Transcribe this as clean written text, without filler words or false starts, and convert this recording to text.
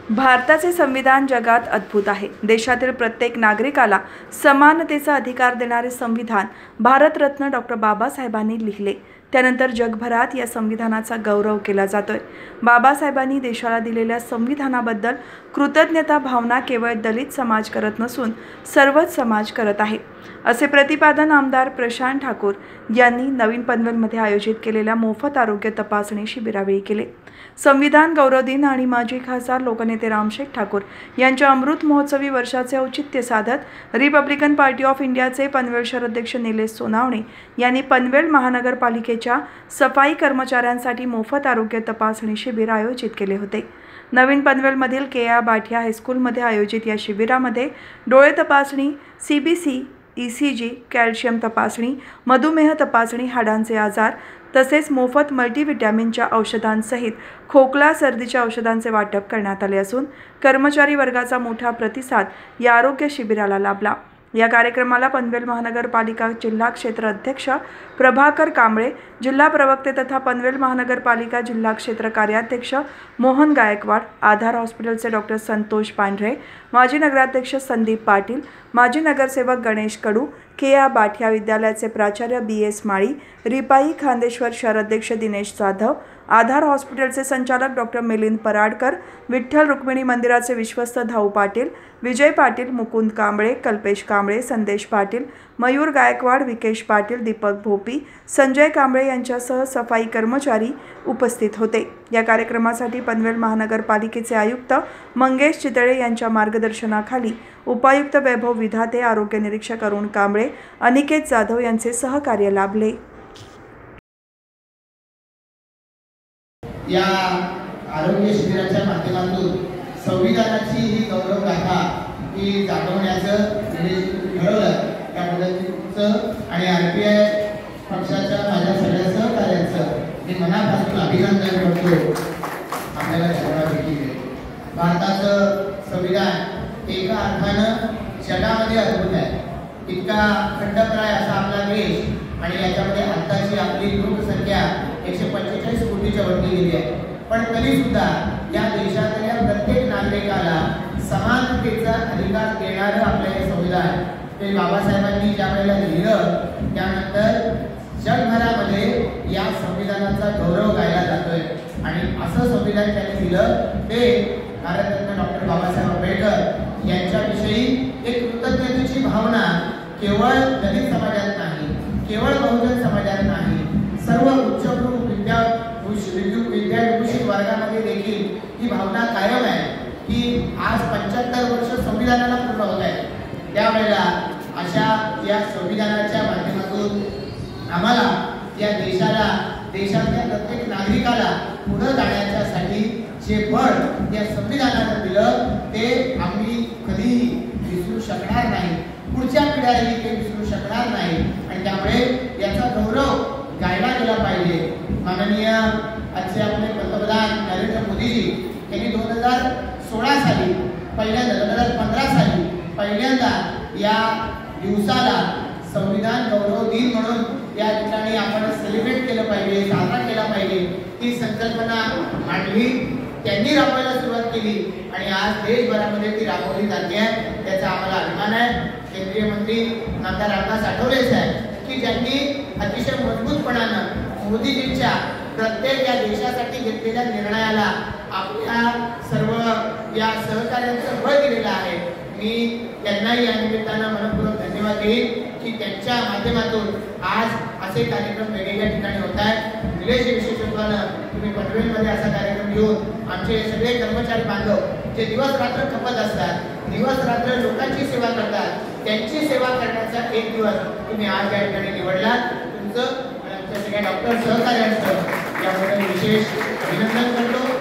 भारताचे संविधान जगात अद्भुत आहे। देशातील प्रत्येक नागरिकाला समानतेचा अधिकार देणारे संविधान भारतरत्न डॉक्टर बाबासाहेबांनी लिहिले। त्यानंतर जगभरात या संविधानाचा गौरव केला जातोय। बाबासाहेबांनी देशाला दिलेल्या संविधानाबद्दल कृतज्ञता भावना केवळ दलित समाज करत नसून सर्वच समाज करत आहे, असे प्रतिपादन आमदार प्रशांत ठाकूर यांनी नवीन पनवेलमध्ये आयोजित केलेल्या मोफत आरोग्य तपासणी शिबिरावेळी केले। संविधान गौरव दिन आणि माजी खासदार लोकनेते रामशेठ ठाकूर यांच्या अमृत महोत्सवी वर्षाचे औचित्य साधत रिपब्लिकन पार्टी ऑफ इंडियाचे पनवेल शहर अध्यक्ष निलेश सोनावणे यांनी पनवेल महानगरपालिकेच्या सफाई कर्मचाऱ्यांसाठी मोफत आरोग्य तपासणी शिबिर आयोजित केले होते। नवीन पनवेलमधील के.आ. बाठिया हायस्कूलमध्ये आयोजित या शिबिरामध्ये डोळे तपासणी, CBC, ECG, कॅल्शियम तपासणी, मधुमेह तपासणी, हाडांचे आजार तसेच मोफत मल्टीव्हिटॅमिनच्या औषधांसहित खोकला सर्दीच्या औषधांचे वाटप करण्यात आले असून कर्मचारी वर्गाचा मोठा प्रतिसाद या आरोग्य शिबिराला लाभला। या कार्यक्रमाला पनवेल महानगरपालिका जिल्हा क्षेत्र अध्यक्ष प्रभाकर कांबळे, जिल्हा प्रवक्ते तथा पनवेल महानगरपालिका जिल्हा क्षेत्र कार्याध्यक्ष मोहन गायकवाड, आधार हॉस्पिटलचे डॉक्टर संतोष पांढरे, माजी नगराध्यक्ष संदीप पाटील, माजी नगरसेवक गणेश कडू, के.आ. बाठिया विद्यालयाचे प्राचार्य B.S. माळी, रिपाई खांदेश्वर शहर अध्यक्ष दिनेश जाधव, आधार हॉस्पिटलचे संचालक डॉक्टर मिलिंद पराडकर, विठ्ठल रुक्मिणी मंदिराचे विश्वस्त धाऊ पाटील, विजय पाटील, मुकुंद कांबळे, कल्पेश कांबळे, संदेश पाटील, मयूर गायकवाड, विकेश पाटील, दीपक भोपी, संजय कांबळे यांच्यासह सफाई कर्मचारी उपस्थित होते। या कार्यक्रमासाठी पनवेल महानगरपालिकेचे आयुक्त मंगेश चितळे यांच्या मार्गदर्शनाखाली उपायुक्त वैभव विधाते, आरोग्य निरीक्षक अरुण कांबळे, अनिकेत जाधव यांचे सहकार्य लाभले। या आरोग्य शिबिराच्या माध्यमातून संविधानाची ही गौरव गाथा ही जाणवण्याचं ठरवलं। त्या पद्धतीचं आणि RPI पक्षाच्या माझ्या सगळ्या सहकार्यांचं मी मनापासून अभिनंदन करतो। आपल्याला जगापैकी भारताचं संविधान एका अर्थानं जगामध्ये अद्भुत आहे। इतका खंडप्राय असा आपला देश आणि याच्यामध्ये आताची आपली लोकसंख्या 145 कोटीच्या वरती गेली आहे, पण तरी सुद्धा या देशातल्या प्रत्येक नागरिकाला समानतेचा अधिकार देणारं आपलं हे संविधान ते बाबासाहेबांनी ज्या वेळेला लिहिलं त्यानंतर जगभरामध्ये या संविधानाचा गौरव गायला जातोय। आणि असं संविधान त्यांनी दिलं ते भारतरत्न डॉक्टर बाबासाहेब आंबेडकर यांच्याविषयी एक कृतज्ञतेची भावना केवळ दलित समाजात नाही, केवळ बहुजन समाजात नाही, सर्व उच्चभ्रू विद्याविभूषित वर्गामध्ये देखील ही भावना कायम आहे की आज 75 वर्ष संविधानाला पूर्ण होत आहे। त्यावेळेला अशा या संविधानाच्या माध्यमातून आम्हाला या देशाला, देशातल्या प्रत्येक नागरिकाला पुढे जाण्यासाठी जे बळ या संविधानानं दिलं ते आम्ही कधीही विसरू शकणार नाही, पुढच्या पिढ्याही ते विसरू शकणार नाही। आणि त्यामुळे याचा गौरव गायला गेला पाहिजे। माननीय आजचे आपले पंतप्रधान नरेंद्र मोदीजी यांनी 2016 साली पहिल्यांदा 2015 साली पहिल्यांदा या दिवसाला संविधान गौरव दिन म्हणून या ठिकाणी आपण सेलिब्रेट केलं पाहिजे, साजरा केला पाहिजे ही संकल्पना मांडली, त्यांनी राबवायला सुरुवात केली आणि आज देशभरामध्ये ती राबवली जाते आहे। त्याचा आम्हाला अभिमान आहे। केंद्रीय मंत्री नामदार रामदास आठवले साहेब की ज्यांनी अतिशय मजबूतपणानं मोदीजींच्या प्रत्येक या देशासाठी घेतलेल्या निर्णयाला आपल्या सर्व या सहकार्यांचं बळ दिलेलं आहे। मी त्यांनाही या निमित्तानं मनपूर्वक धन्यवाद देईन की त्यांच्या माध्यमातून आज असे कार्यक्रम वेगवेगळ्या ठिकाणी होत आहेत। निलेश विशेषत्वानं तुम्ही पनवेलमध्ये असा कार्यक्रम घेऊन आमचे सगळे कर्मचारी बांधव जे दिवस रात्र खपत असतात, दिवस रात्र लोकांची सेवा करतात, त्यांची सेवा करण्याचा एक दिवस तुम्ही आज या ठिकाणी निवडला। तुमचं आणि आमच्या सगळ्या डॉक्टर सहकार्यांचं याबद्दल विशेष अभिनंदन करतो।